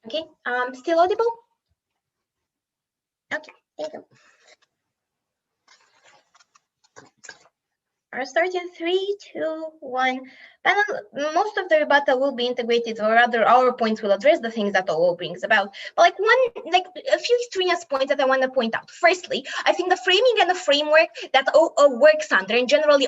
Okay, still audible? Okay, thank you. I'll start in 3, 2, 1. Panel, most of the rebuttal will be integrated, or rather our points will address the things that all brings about. But a few extraneous points that I want to point out. Firstly, I think the framing and the framework that works under, and generally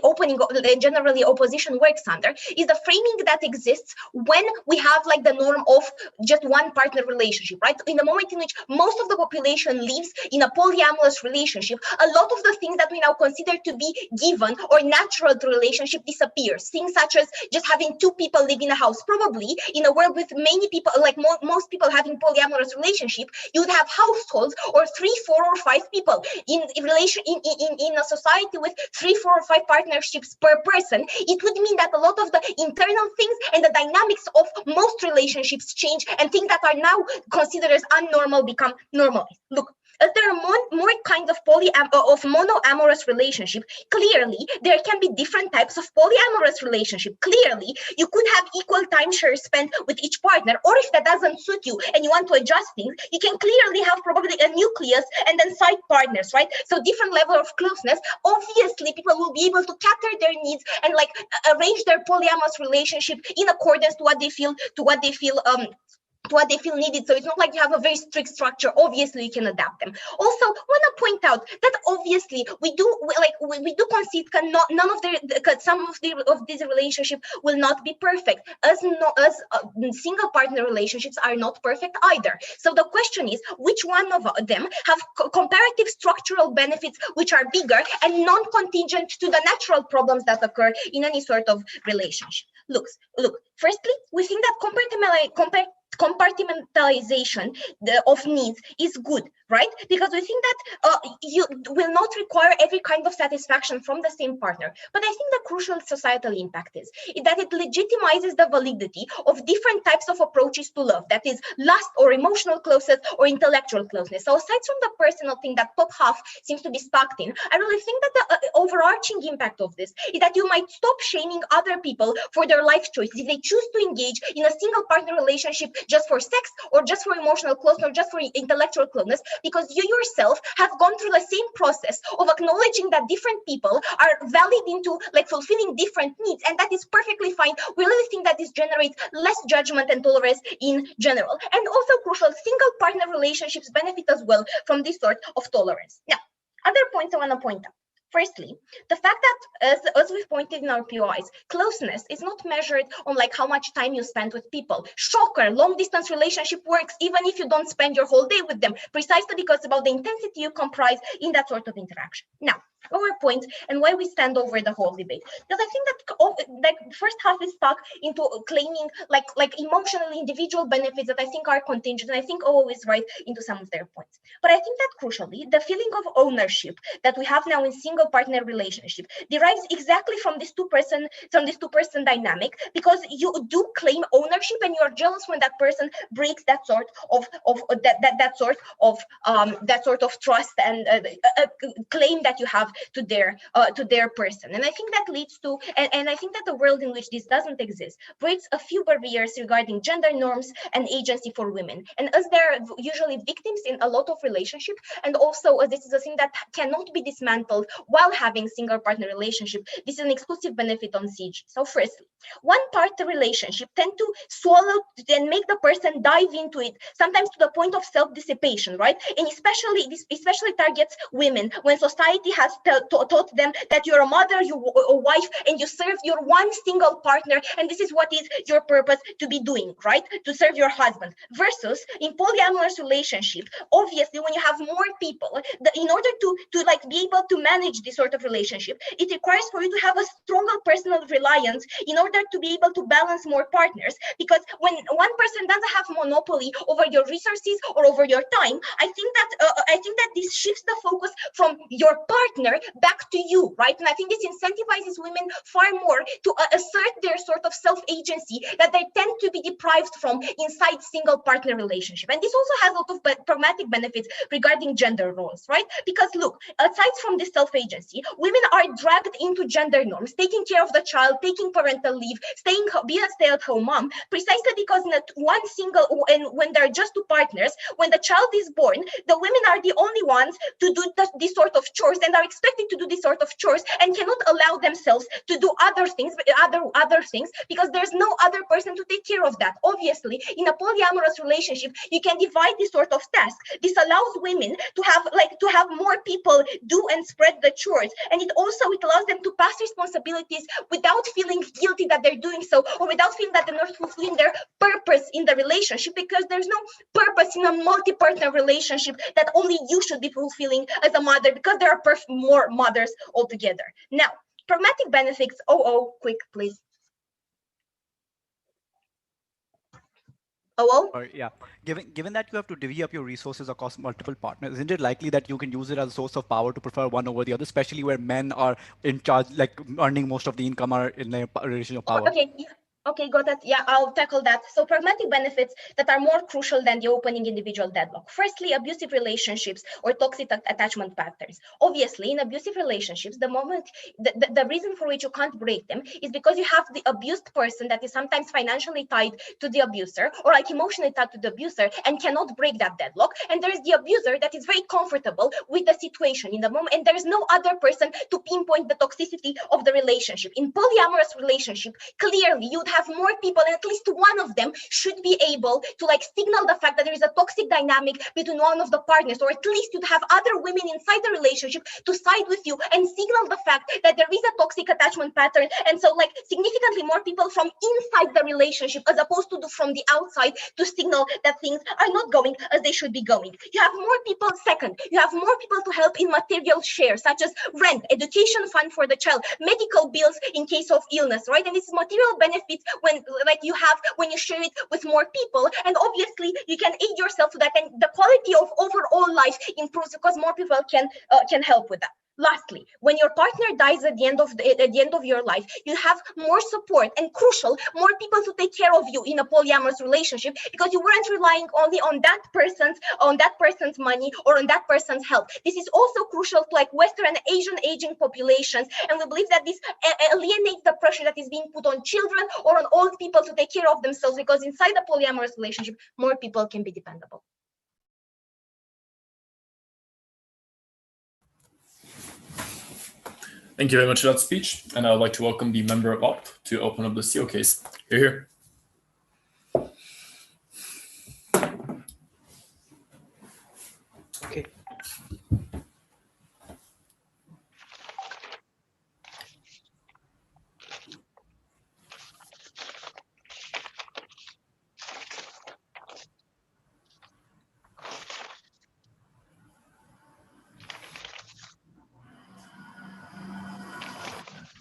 opposition works under, is the framing that exists when we have like the norm of just one partner relationship, right? In the moment in which most of the population lives in a polyamorous relationship, a lot of the things that we now consider to be given or natural to relationship disappears. Things such as just having two people live in a house. Probably in a world with many people, like most people having polyamorous relationship, you would have households or 3, 4, or 5 people in a society with 3, 4, or 5 partnerships per person. It would mean that a lot of the internal things and the dynamics of most relationships change, and things that are now considered as unnormal become normalized. Look, as there are more kinds of monoamorous relationship, clearly there can be different types of polyamorous relationship. Clearly, you could have equal time share spent with each partner, or if that doesn't suit you and you want to adjust things, you can clearly have probably a nucleus and then side partners, right? So different level of closeness. Obviously, people will be able to cater their needs and like arrange their polyamorous relationship in accordance to what they feel needed. So it's not like you have a very strict structure. Obviously you can adapt them. Also want to point out that obviously we do concede some of these relationships will not be perfect, as single partner relationships are not perfect either. So the question is, which one of them have comparative structural benefits which are bigger and non-contingent to the natural problems that occur in any sort of relationship? Look, firstly, we think that compartmentalization of needs is good, right? Because we think that you will not require every kind of satisfaction from the same partner. But I think the crucial societal impact is that it legitimizes the validity of different types of approaches to love, that is lust or emotional closeness or intellectual closeness. So aside from the personal thing that top half seems to be stuck in, I really think that the overarching impact of this is that you might stop shaming other people for their life choices if they choose to engage in a single partner relationship just for sex or just for emotional closeness or just for intellectual closeness, because you yourself have gone through the same process of acknowledging that different people are valid into like fulfilling different needs, and that is perfectly fine. We really think that this generates less judgment and tolerance in general. And also crucial, single partner relationships benefit as well from this sort of tolerance. Now, other points I want to point out. Firstly, the fact that, as we've pointed in our POIs, closeness is not measured on like how much time you spend with people. Shocker, long distance relationship works even if you don't spend your whole day with them, precisely because it's about the intensity you comprise in that sort of interaction. Now, our point and why we stand over the whole debate, because I think that first half is stuck into claiming like emotionally individual benefits that I think are contingent, and I think O is right into some of their points. But I think that crucially, the feeling of ownership that we have now in single partner relationship derives exactly from this two-person dynamic, because you do claim ownership and you are jealous when that person breaks that sort of trust and claim that you have to their person. And I think that leads to, and I think that the world in which this doesn't exist breaks a few barriers regarding gender norms and agency for women. And as they're usually victims in a lot of relationships, and also this is a thing that cannot be dismantled while having single partner relationship, this is an exclusive benefit on CG. So firstly, one partner relationship tend to swallow and make the person dive into it, sometimes to the point of self-dissipation, right? And this especially targets women when society has taught them that you're a mother, you're a wife, and you serve your one single partner, and this is what is your purpose to be doing, right? To serve your husband. Versus in polyamorous relationship, obviously when you have more people, in order to like be able to manage this sort of relationship, it requires for you to have a stronger personal reliance in order to be able to balance more partners. Because when one person doesn't have monopoly over your resources or over your time, I think that this shifts the focus from your partner back to you, right? And I think this incentivizes women far more to assert their sort of self-agency that they tend to be deprived from inside single partner relationship. And this also has a lot of pragmatic benefits regarding gender roles, right? Because look, aside from this self-agency, women are dragged into gender norms, taking care of the child, taking parental leave, being a stay-at-home mom, precisely because in one single, and when there are just two partners, when the child is born, the women are the only ones to do this sort of chores and are expected to do this sort of chores and cannot allow themselves to do other things, because there's no other person to take care of that. Obviously, in a polyamorous relationship, you can divide this sort of task. This allows women to have more people do and spread the chores, and it allows them to pass responsibilities without feeling guilty that they're doing so, or without feeling that they're not fulfilling their purpose in the relationship, because there's no purpose in a multi-partner relationship that only you should be fulfilling as a mother, because there are more mothers altogether. Now, pragmatic benefits. Quick, please. Yeah. Given that you have to divvy up your resources across multiple partners, isn't it likely that you can use it as a source of power to prefer one over the other, especially where men are in charge, like earning most of the income, are in a relation of power? Okay, got it. Yeah, I'll tackle that. So pragmatic benefits that are more crucial than the opening individual deadlock. Firstly, abusive relationships or toxic attachment patterns. Obviously, in abusive relationships, the reason for which you can't break them is because you have the abused person that is sometimes financially tied to the abuser, or like emotionally tied to the abuser, and cannot break that deadlock. And there is the abuser that is very comfortable with the situation in the moment, and there is no other person to pinpoint the toxicity of the relationship. In polyamorous relationship, clearly you'd have more people, and at least one of them should be able to signal the fact that there is a toxic dynamic between one of the partners, or at least you'd have other women inside the relationship to side with you and signal the fact that there is a toxic attachment pattern. And so significantly more people from inside the relationship, as opposed to from the outside, to signal that things are not going as they should be going. You have more people. Second, you have more people to help in material share, such as rent, education fund for the child, medical bills in case of illness, right? And this is material benefits when when you share it with more people, and obviously you can aid yourself to that, and the quality of overall life improves because more people can help with that. Lastly, when your partner dies at the end of your life, you have more support, and crucial, more people to take care of you in a polyamorous relationship, because you weren't relying only on that person's money or on that person's help. This is also crucial to Western and Asian aging populations, and we believe that this alienates the pressure that is being put on children or on old people to take care of themselves, because inside a polyamorous relationship, more people can be dependable. Thank you very much for that speech, and I would like to welcome the member of UP to open up the CO case. Here. Okay.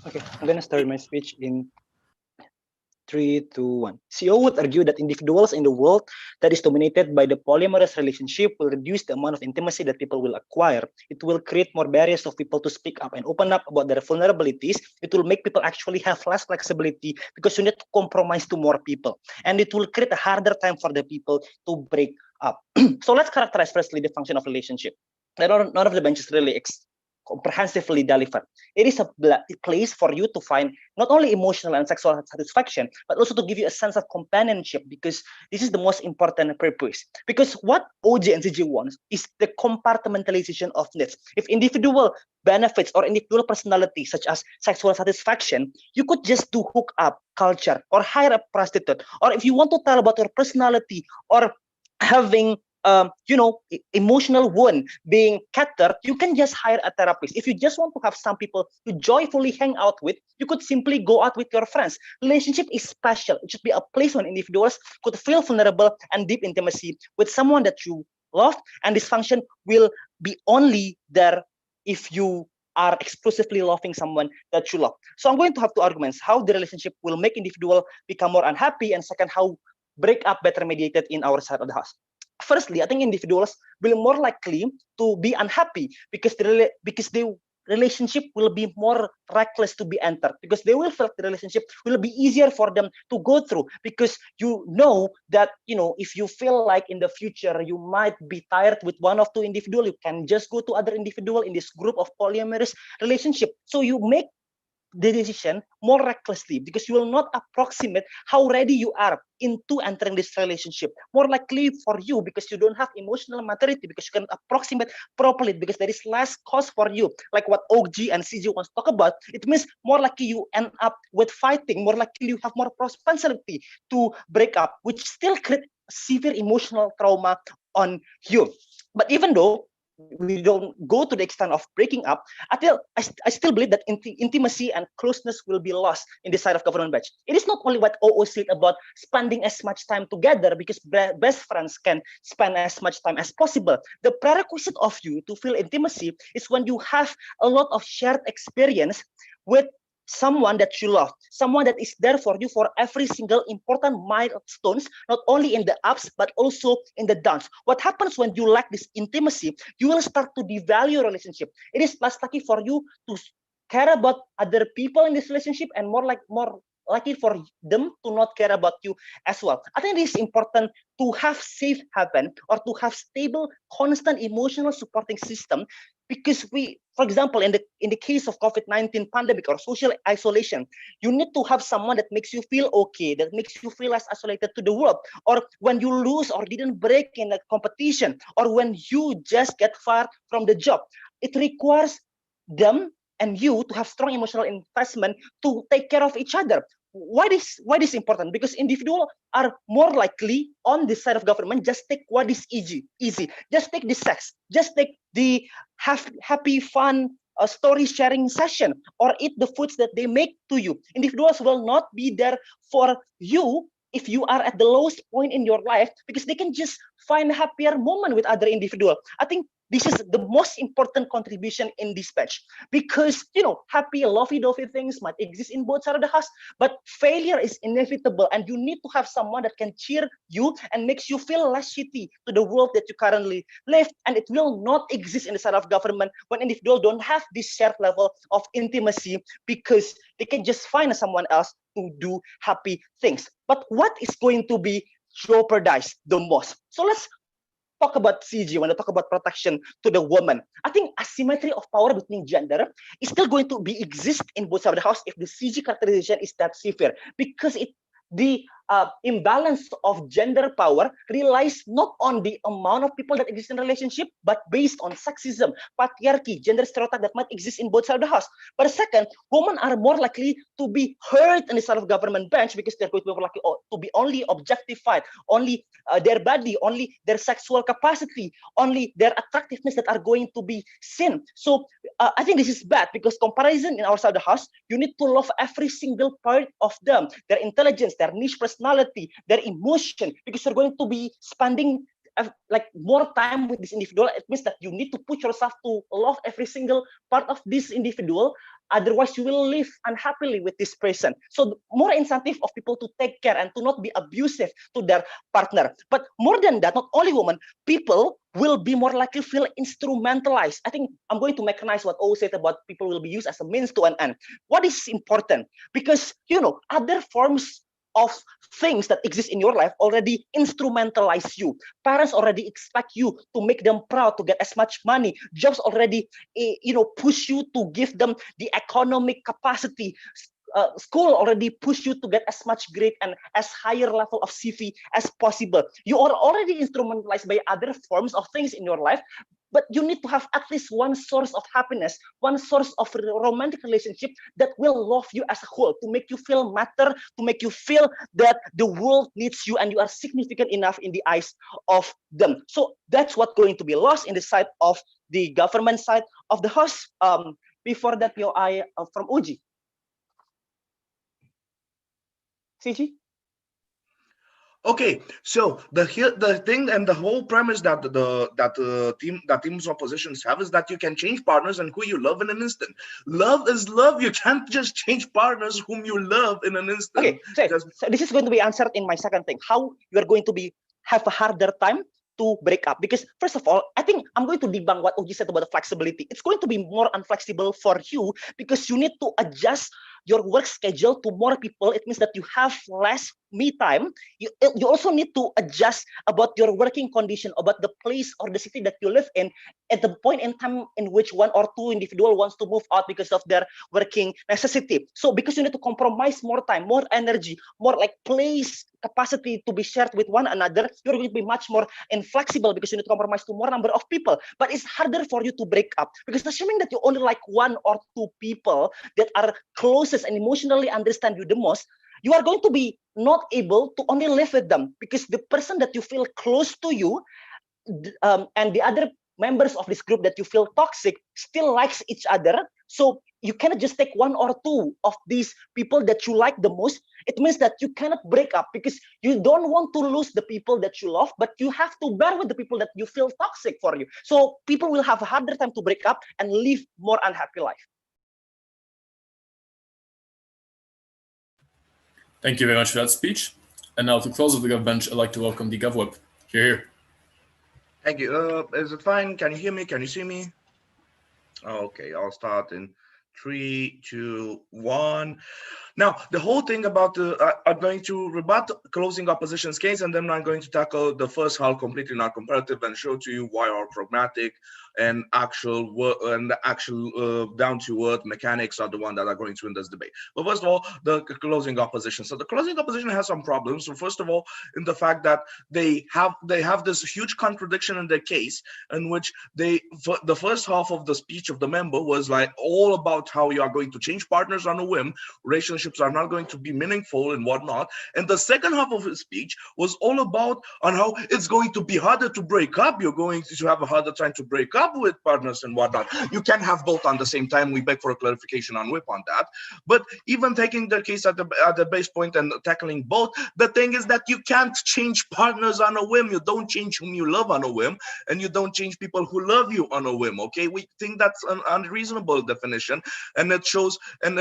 Okay, I'm gonna start my speech in 3, 2, 1. CO would argue that individuals in the world that is dominated by the polyamorous relationship will reduce the amount of intimacy that people will acquire. It will create more barriers of people to speak up and open up about their vulnerabilities. It will make people actually have less flexibility because you need to compromise to more people. And it will create a harder time for the people to break up. So let's characterize firstly the function of relationship. None of the benches really comprehensively delivered. It is a place for you to find not only emotional and sexual satisfaction, but also to give you a sense of companionship, because this is the most important purpose. Because what OJ and CJ wants is the compartmentalization of needs. If individual benefits or individual personality, such as sexual satisfaction, you could just do hook up culture or hire a prostitute. Or if you want to tell about your personality or having emotional wound being catered, you can just hire a therapist. If you just want to have some people to joyfully hang out with, you could simply go out with your friends. Relationship is special. It should be a place when individuals could feel vulnerable and deep intimacy with someone that you love, and this function will be only there if you are exclusively loving someone that you love. So I'm going to have two arguments: how the relationship will make individual become more unhappy, and second, how break up better mediated in our side of the house. Firstly, I think individuals will more likely to be unhappy because the relationship will be more reckless to be entered, because they will feel the relationship will be easier for them to go through, because you know that if you feel like in the future you might be tired with one of two individual, you can just go to other individual in this group of polyamorous relationship. So you make the decision more recklessly, because you will not approximate how ready you are into entering this relationship. More likely for you, because you don't have emotional maturity, because you can approximate properly, because there is less cost for you. Like what OG and CG wants to talk about, it means more likely you end up with fighting, more likely you have more propensity to break up, which still create severe emotional trauma on you. But even though we don't go to the extent of breaking up, I still believe that intimacy and closeness will be lost in the side of government batch. It is not only what OO said about spending as much time together, because best friends can spend as much time as possible. The prerequisite of you to feel intimacy is when you have a lot of shared experience with someone that you love, someone that is there for you for every single important milestones, not only in the ups, but also in the downs. What happens when you lack this intimacy, you will start to devalue relationship. It is less likely for you to care about other people in this relationship, and more likely for them to not care about you as well. I think it is important to have safe haven, or to have stable, constant emotional supporting system, because for example, in the case of COVID-19 pandemic or social isolation, you need to have someone that makes you feel okay, that makes you feel less isolated to the world. Or when you lose or didn't break in a competition, or when you just get fired from the job, it requires them and you to have strong emotional investment to take care of each other. Why this important? Because individuals are more likely on this side of government just take what is easy. Just take the sex, just take the happy fun story sharing session, or eat the foods that they make to you. Individuals will not be there for you if you are at the lowest point in your life, because they can just find a happier moment with other individual. I think this is the most important contribution in this batch, because happy lovey-dovey things might exist in both sides of the house, but failure is inevitable, and you need to have someone that can cheer you and makes you feel less shitty to the world that you currently live. And it will not exist in the side of government when individuals don't have this shared level of intimacy, because they can just find someone else to do happy things. But what is going to be jeopardized the most? So let's talk about CG, when I talk about protection to the woman. I think asymmetry of power between gender is still going to be exist in both sides of the house if the CG characterization is that severe, because the imbalance of gender power relies not on the amount of people that exist in a relationship, but based on sexism, patriarchy, gender stereotype that might exist in both sides of the house. But second, women are more likely to be hurt in the side of government bench, because they're going to be more likely to be only objectified, only their body, only their sexual capacity, only their attractiveness that are going to be seen. So I think this is bad, because comparison in our side of the house, you need to love every single part of them, their intelligence, their niche personality, their emotion, because you're going to be spending like more time with this individual. It means that you need to put yourself to love every single part of this individual. Otherwise, you will live unhappily with this person. So more incentive of people to take care and to not be abusive to their partner. But more than that, not only women, people will be more likely feel instrumentalized. I think I'm going to mechanize what O said about people will be used as a means to an end. What is important? Because, other forms of things that exist in your life already instrumentalize you. Parents already expect you to make them proud, to get as much money. Jobs already, push you to give them the economic capacity. School already push you to get as much grade and as higher level of CV as possible. You are already instrumentalized by other forms of things in your life, but you need to have at least one source of happiness, one source of romantic relationship that will love you as a whole, to make you feel matter, to make you feel that the world needs you and you are significant enough in the eyes of them. So that's what's going to be lost in the side of the government side of the house. Before that, I from Uji. CG? Okay, so the thing and the whole premise that the teams oppositions have is that you can change partners and who you love in an instant. Love is love. You can't just change partners whom you love in an instant. Okay, so this is going to be answered in my second thing. How you are going to have a harder time to break up, because first of all, I think I'm going to debunk what Uji said about the flexibility. It's going to be more unflexible for you, because you need to adjust your work schedule to more people, it means that you have less me time. You also need to adjust about your working condition, about the place or the city that you live in at the point in time in which one or two individual wants to move out because of their working necessity. So because you need to compromise more time, more energy, more like place capacity to be shared with one another, you're going to be much more inflexible because you need to compromise to more number of people. But it's harder for you to break up because assuming that you only like one or two people that are closest and emotionally understand you the most, you are going to be not able to only live with them because the person that you feel close to you and the other members of this group that you feel toxic still likes each other. So you cannot just take one or two of these people that you like the most. It means that you cannot break up because you don't want to lose the people that you love, but you have to bear with the people that you feel toxic for you. So people will have a harder time to break up and live more unhappy life. Thank you very much for that speech. And now to close of the Gov bench, I'd like to welcome the GovWeb. Here. Thank you. Is it fine? Can you hear me? Can you see me? Okay, I'll start in 3, 2, 1. Now, the whole thing about I'm going to rebut closing opposition's case, and then I'm going to tackle the first half completely non-comparative and show to you why our pragmatic and actual down-to-earth mechanics are the one that are going to win this debate. But first of all, the closing opposition. So the closing opposition has some problems. So first of all, in the fact that they have this huge contradiction in their case, in which the first half of the speech of the member was like all about how you are going to change partners on a whim, relationships are not going to be meaningful and whatnot. And the second half of his speech was all about on how it's going to be harder to break up. You're going to have a harder time to break up with partners and whatnot. You can have both on the same time. We beg for a clarification on whip on that. But even taking the case at the base point and tackling both, the thing is that you can't change partners on a whim. You don't change whom you love on a whim, and you don't change people who love you on a whim. Okay, we think that's an unreasonable definition, and it shows. And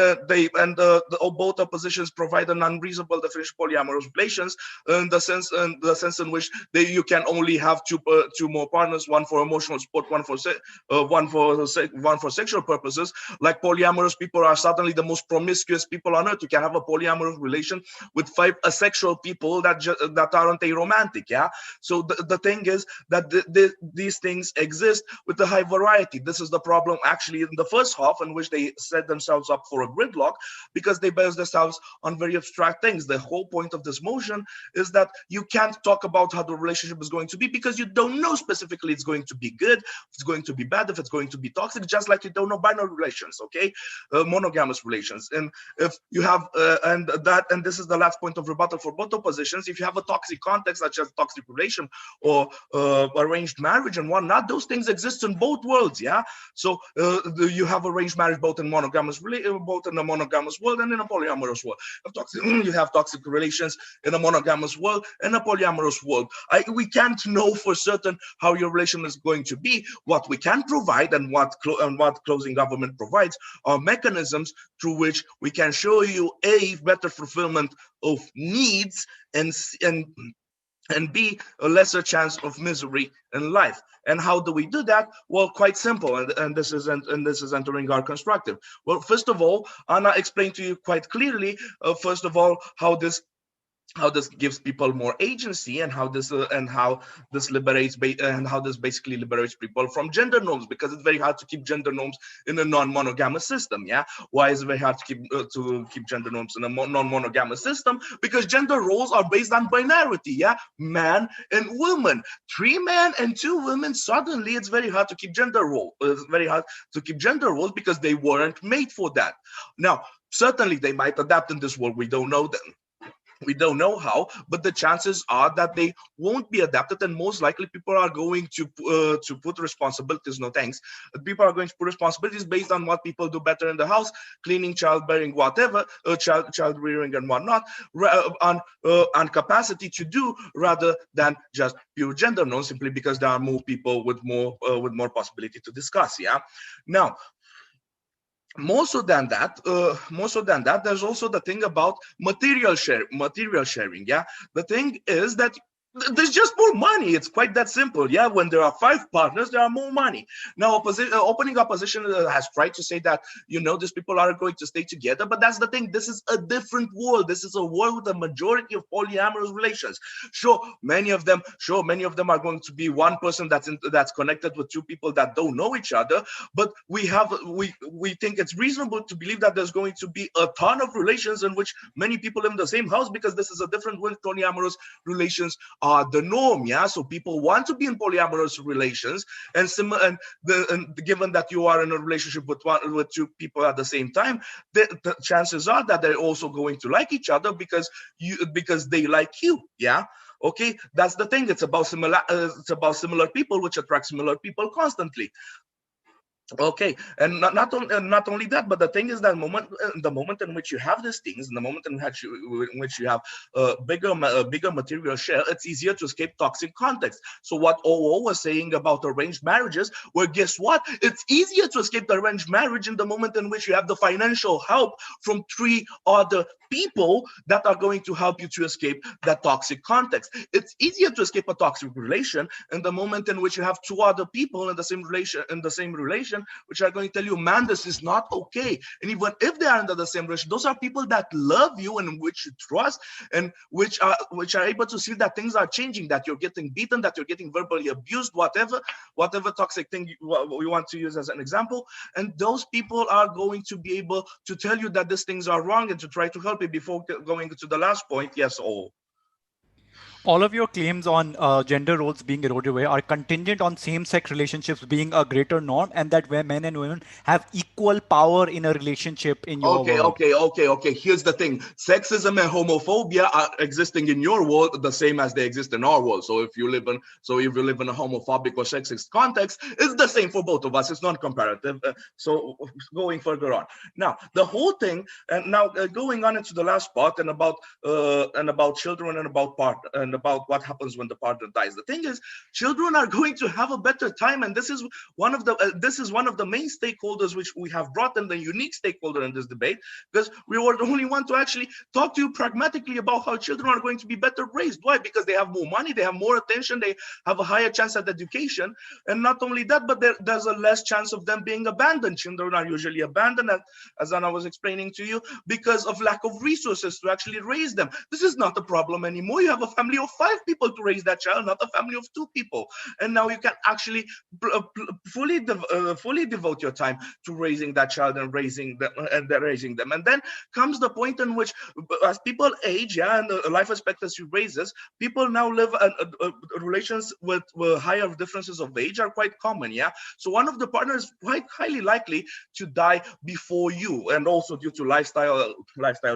both oppositions provide an unreasonable definition of polyamorous relations in the sense in which you can only have two more partners, one for emotional support, one for sexual purposes. Like polyamorous people are suddenly the most promiscuous people on earth. You can have a polyamorous relation with 5 asexual people that aren't aromantic. Yeah. So the thing is that these things exist with a high variety. This is the problem actually in the first half, in which they set themselves up for a gridlock because they base themselves on very abstract things. The whole point of this motion is that you can't talk about how the relationship is going to be because you don't know specifically it's going to be good, if it's going to be bad, if it's going to be toxic, just like you don't know binary relations, okay? Monogamous relations. And if you have, and this is the last point of rebuttal for both oppositions, if you have a toxic context such as toxic relation or arranged marriage and whatnot, those things exist in both worlds, yeah? So you have arranged marriage both in both in a monogamous world and in a polyamorous world. You have toxic relations in a monogamous world and a polyamorous world. We can't know for certain how your relation is going to be. What we can provide and what closing government provides are mechanisms through which we can show you a better fulfillment of needs and B, a lesser chance of misery in life. And how do we do that? Well, quite simple, and this is entering our constructive. Well, first of all, Anna explained to you quite clearly, first of all, how this gives people more agency, and how this basically liberates people from gender norms, because it's very hard to keep gender norms in a non-monogamous system. Yeah, why is it very hard to keep gender norms in a non-monogamous system? Because gender roles are based on binarity. Yeah, man and woman, 3 men and 2 women. Suddenly, it's very hard to keep gender roles. It's very hard to keep gender roles because they weren't made for that. Now, certainly they might adapt in this world. We don't know them. We don't know how, but the chances are that they won't be adapted, and most likely people are going to put responsibilities. No thanks. People are going to put responsibilities based on what people do better in the house, cleaning, childbearing, whatever, child rearing and whatnot, on capacity to do, rather than just pure gender norms, simply because there are more people with more possibility to discuss. Yeah. Now, more so than that, there's also the thing about material sharing. Yeah, the thing is that There's just more money. It's quite that simple. Yeah, when there are 5 partners, there are more money. Now, opening opposition has tried to say that, these people are going to stay together, but that's the thing. This is a different world. This is a world with a majority of polyamorous relations. Sure, many of them are going to be one person that's connected with 2 people that don't know each other. But we think it's reasonable to believe that there's going to be a ton of relations in which many people live in the same house, because this is a different world. Polyamorous relations are the norm. Yeah, so people want to be in polyamorous relations, and given that you are in a relationship with 2 people at the same time, the chances are that they're also going to like each other because they like you. Yeah. Okay, that's the thing. It's about similar people, which attract similar people constantly. Okay, and not only that, but the thing is that the moment in which you have these things, in the moment in which you have a bigger material share, it's easier to escape toxic context. So what OO was saying about arranged marriages, well, guess what? It's easier to escape the arranged marriage in the moment in which you have the financial help from 3 other people that are going to help you to escape that toxic context. It's easier to escape a toxic relation in the moment in which you have 2 other people in the same relation, which are going to tell you, man, this is not okay. And even if they are under the same relation, those are people that love you and which you trust, and which are able to see that things are changing, that you're getting beaten, that you're getting verbally abused, whatever toxic thing we want to use as an example. And those people are going to be able to tell you that these things are wrong and to try to help you. Before going to the last point, yes, all of your claims on gender roles being eroded away are contingent on same-sex relationships being a greater norm, and that where men and women have equal power in a relationship in your world. Okay. Here's the thing. Sexism and homophobia are existing in your world the same as they exist in our world. So if you live in a homophobic or sexist context, it's the same for both of us. It's not comparative. So going further on. Now, the whole thing, and now going on into the last part, and about children, and about what happens when the partner dies. The thing is, children are going to have a better time, and this is one of the main stakeholders which we have brought in, the unique stakeholder in this debate, because we were the only one to actually talk to you pragmatically about how children are going to be better raised. Why? Because they have more money, they have more attention, they have a higher chance at education, and not only that, but there's a less chance of them being abandoned. Children are usually abandoned, as Anna was explaining to you, because of lack of resources to actually raise them. This is not a problem anymore. You have a family of 5 people to raise that child, not a family of 2 people. And now you can actually fully devote your time to raising that child and raising them. And then comes the point in which, as people age, and the life expectancy raises, people now live relations with higher differences of age are quite common. Yeah. So one of the partners is quite highly likely to die before you, and also due to lifestyle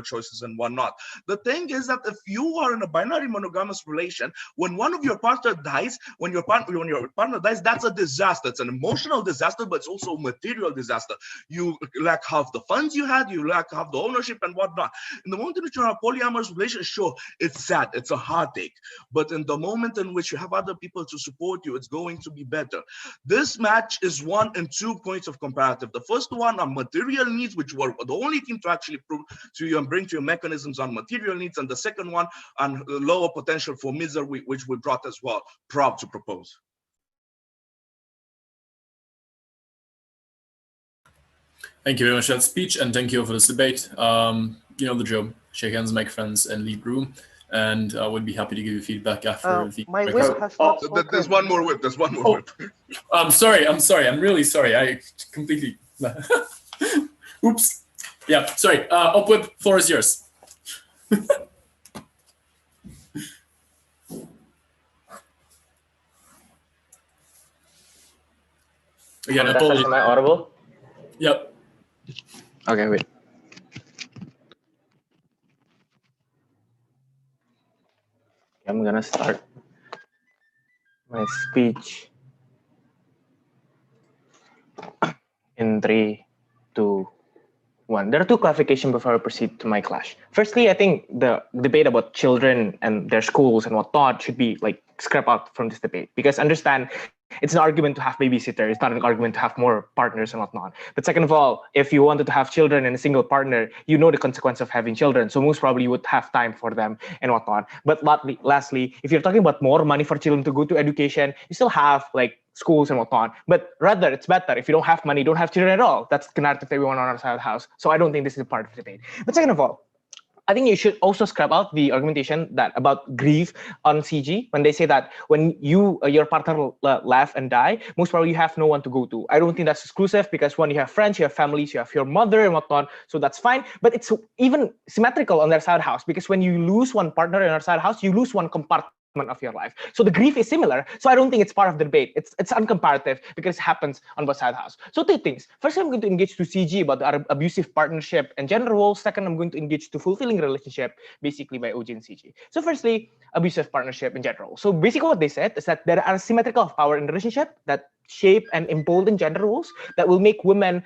choices and whatnot. The thing is that if you are in a binary monogamous relation, when one of your partner dies, when your partner dies, that's a disaster. It's an emotional disaster, but it's also a material disaster. You lack half the funds you had, you lack half the ownership and whatnot. In the moment in which you're in a polyamorous relationship, sure, it's sad, it's a heartache. But in the moment in which you have other people to support you, it's going to be better. This match is 1 and 2 points of comparative. The first one on material needs, which were the only team to actually prove to you and bring to you mechanisms on material needs, and the second one on lower potential for misery, which we brought as well. Proud to propose. Thank you very much for that speech, and thank you for this debate. You know the drill. Shake hands, make friends, and leave room. And I would be happy to give you feedback after the. My whip has not spoken. There's one more whip. Whip. I'm sorry. I'm really sorry. I completely. Oops. Yeah. Sorry. Upwhip, floor is yours. Again, apologies. Am I audible? Yep. Okay, wait. I'm gonna start my speech in 3, 2, 1. There are 2 clarifications before I proceed to my clash. Firstly, I think the debate about children and their schools and whatnot should be like scrapped out from this debate, because understand it's an argument to have babysitter. It's not an argument to have more partners and whatnot. But second of all, if you wanted to have children and a single partner, you know the consequence of having children. So most probably you would have time for them and whatnot. But lastly, if you're talking about more money for children to go to education, you still have like schools and whatnot. But rather, it's better if you don't have money, don't have children at all. That's the narrative that we want on our side of the house. So I don't think this is a part of the debate. But second of all, I think you should also scrap out the argumentation that about grief on CG when they say that when your partner laugh and die, most probably you have no one to go to. I don't think that's exclusive because when you have friends, you have families, you have your mother and whatnot, so that's fine. But it's even symmetrical on their side house because when you lose one partner in our side house, you lose one compartment of your life. So the grief is similar. So I don't think it's part of the debate. It's uncomparative because it happens on both side house. So two things. First, I'm going to engage to CG about the abusive partnership and gender roles. Second, I'm going to engage to fulfilling relationship, basically by OG and CG. So firstly, abusive partnership in general. So basically what they said is that there are symmetrical of power in the relationship that shape and embolden gender roles that will make women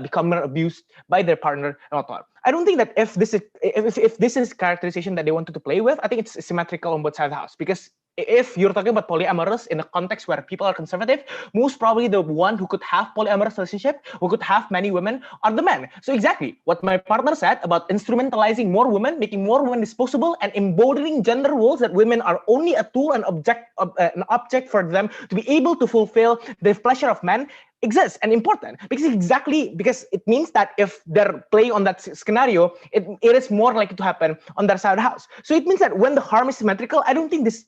become more abused by their partner and whatnot. I don't think that if this is characterization that they wanted to play with, I think it's symmetrical on both sides of the house. Because if you're talking about polyamorous in a context where people are conservative, most probably the one who could have polyamorous relationship, who could have many women, are the men. So exactly what my partner said about instrumentalizing more women, making more women disposable, and emboldening gender roles that women are only a tool and an object for them to be able to fulfill the pleasure of men exists and important because it means that if they're playing on that scenario, it is more likely to happen on their side of the house. So it means that when the harm is symmetrical, I don't think this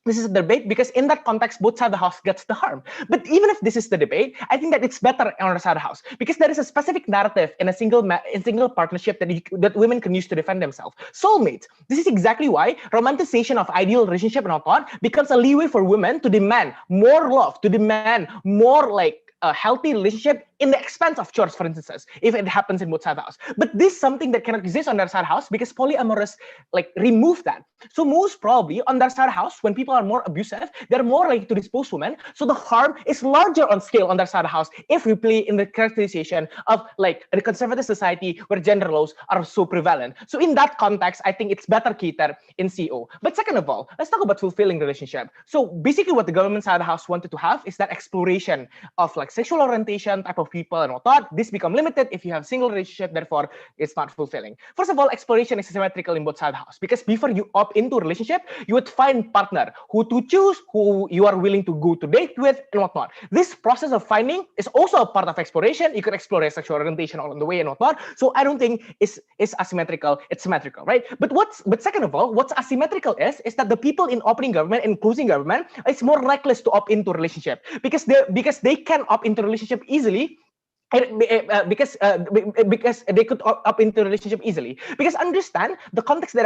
is a debate because in that context, both sides of the house gets the harm. But even if this is the debate, I think that it's better on our side of the house because there is a specific narrative in a single partnership that women can use to defend themselves. Soulmates. This is exactly why romanticization of ideal relationship and all that becomes a leeway for women to demand more love, to demand more like a healthy relationship in the expense of chores, for instance, if it happens in both sides of the house. But this is something that cannot exist on their side of the house because polyamorous like remove that. So most probably on their side of the house, when people are more abusive, they're more likely to dispose women. So the harm is larger on scale on their side of the house if we play in the characterization of like a conservative society where gender roles are so prevalent. So in that context, I think it's better catered in CO. But second of all, let's talk about fulfilling relationship. So basically what the government side of the house wanted to have is that exploration of like sexual orientation type of people and whatnot. This become limited if you have single relationship, therefore it's not fulfilling. First of all, exploration is symmetrical in both sides of the house because before you opt into a relationship, you would find partner who to choose, who you are willing to go to date with and whatnot. This process of finding is also a part of exploration. You could explore your sexual orientation along the way and whatnot. So I don't think it's asymmetrical, it's symmetrical, right? But second of all, what's asymmetrical is that the people in opening government and closing government is more reckless to opt into a relationship because they can opt into a relationship easily because they could up into a relationship easily. Because understand the context that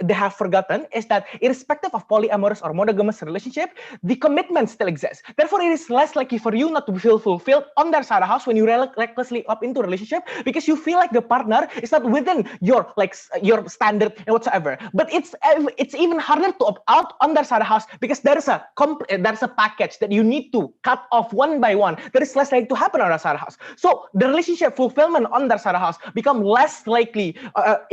they have forgotten is that irrespective of polyamorous or monogamous relationship, the commitment still exists. Therefore, it is less likely for you not to feel fulfilled on their side of the house when you recklessly up into a relationship because you feel like the partner is not within your your standard and whatsoever. But it's even harder to opt out on their side of the house because there's a package that you need to cut off one by one. That is less likely to happen on our side of the house. So the relationship fulfillment on their side of the house become less likely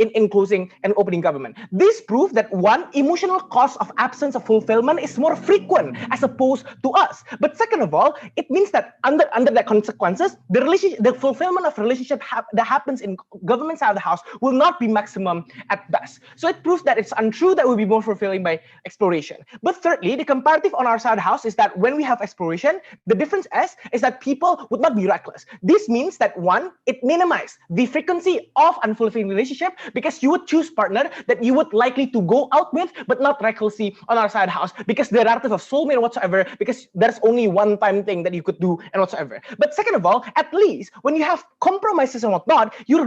in closing and opening government. This proves that one, emotional cost of absence of fulfillment is more frequent as opposed to us. But second of all, it means that under the consequences, the fulfillment of relationship that happens in government side of the house will not be maximum at best. So it proves that it's untrue that we'll be more fulfilling by exploration. But thirdly, the comparative on our side of the house is that when we have exploration, the difference is that people would not be reckless. This means that one, it minimizes the frequency of unfulfilling relationship because you would choose partner that you would likely to go out with, but not recklessly on our side of the house because the narrative of soulmate whatsoever, because there's only one time thing that you could do and whatsoever. But second of all, at least when you have compromises and whatnot, you're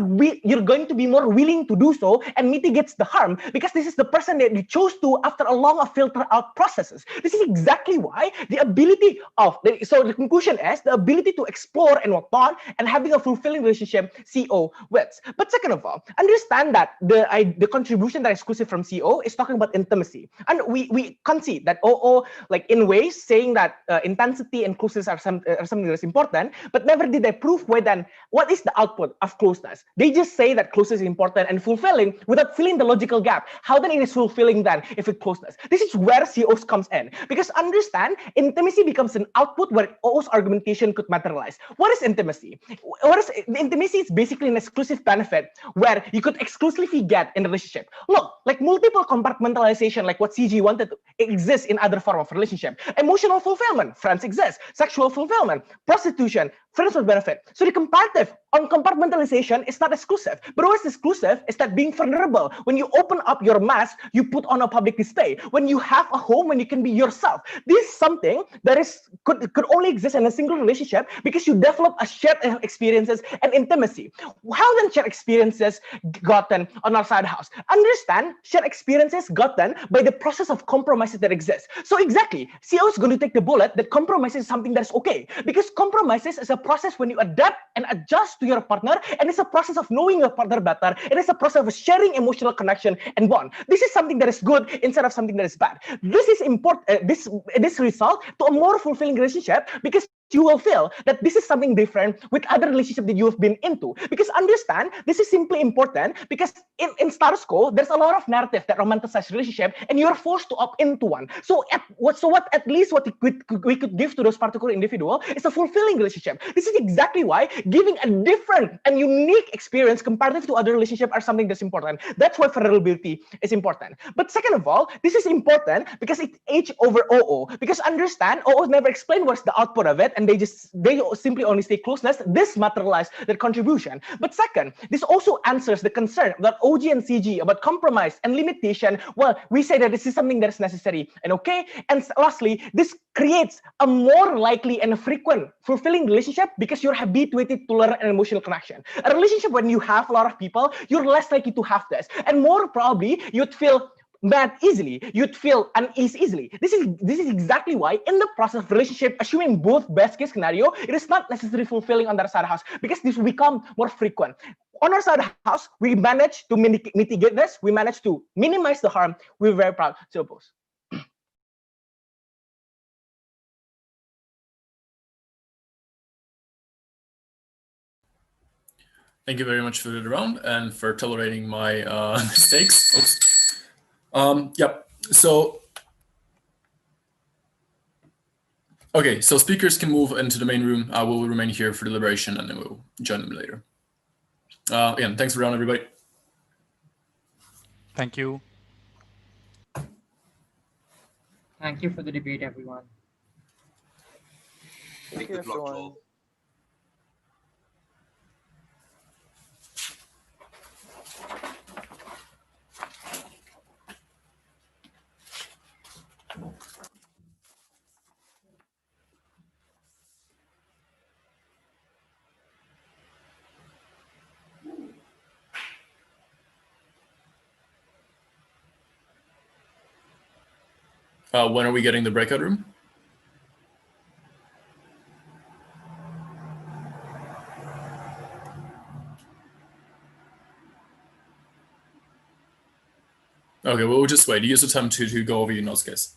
going to be more willing to do so and mitigates the harm because this is the person that you chose to after a long of filter out processes. This is exactly why the ability of so the conclusion is the ability to explore and whatnot whatnot, and having a fulfilling relationship, CO wins. But second of all, understand that the contribution that is exclusive from CO is talking about intimacy, and we concede that OO, like in ways, saying that intensity and closeness are something that is important, but never did they prove what is the output of closeness. They just say that closeness is important and fulfilling without filling the logical gap. How then it is fulfilling then if it's closeness? This is where COs comes in, because understand, intimacy becomes an output where OO's argumentation could materialize. What is intimacy? Intimacy is basically an exclusive benefit where you could exclusively get in a relationship. Look, like multiple compartmentalization, like what CG wanted to exist in other form of relationship. Emotional fulfillment, friends exist. Sexual fulfillment, prostitution, friends with benefit. So the comparative on compartmentalization is not exclusive. But what's exclusive is that being vulnerable. When you open up your mask, you put on a public display. When you have a home, when you can be yourself. This is something that could only exist in a single relationship because you develop a shared experiences and intimacy. How then shared experiences gotten on our side house? Understand, shared experiences gotten by the process of compromises that exist. So exactly, CEO is going to take the bullet that compromises is something that's okay, because compromises is a process when you adapt and adjust to your partner, and it's a process of knowing your partner better. It is a process of sharing emotional connection and bond. This is something that is good instead of something that is bad. This is important. This result to a more fulfilling relationship, because you will feel that this is something different with other relationship that you have been into. Because understand, this is simply important because in status quo, there's a lot of narrative that romanticize relationship, and you're forced to opt into one. So at least what we could give to those particular individual is a fulfilling relationship. This is exactly why giving a different and unique experience comparative to other relationship are something that's important. That's why vulnerability is important. But second of all, this is important because it H over OO. Because understand, OO never explained what's the output of it, and they simply only say closeness. This materialized their contribution. But second, this also answers the concern about OG and CG about compromise and limitation. Well, we say that this is something that is necessary and okay. And lastly, this creates a more likely and a frequent fulfilling relationship because you're habituated to learn an emotional connection. A relationship when you have a lot of people, you're less likely to have this, and more probably you'd feel mad easily, you'd feel unease easily. This is exactly why in the process of relationship, assuming both best case scenario, it is not necessarily fulfilling on their side house, because this will become more frequent. On our side house, we managed to mitigate this, we managed to minimize the harm. We're very proud to oppose. Thank you very much for the round and for tolerating my mistakes. Oops. Yep. So, okay. So speakers can move into the main room. I will remain here for deliberation, and then we'll join them later. Again, thanks for the round, everybody. Thank you. Thank you for the debate, everyone. Thank you, everyone. When are we getting the breakout room? Okay, well, we'll just wait. Use the time to go over your notes, guys.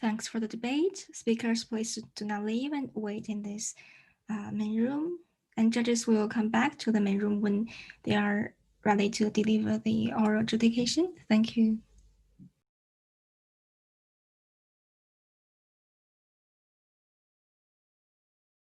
Thanks for the debate. Speakers, please do not leave and wait in this main room. And judges will come back to the main room when they are ready to deliver the oral adjudication. Thank you.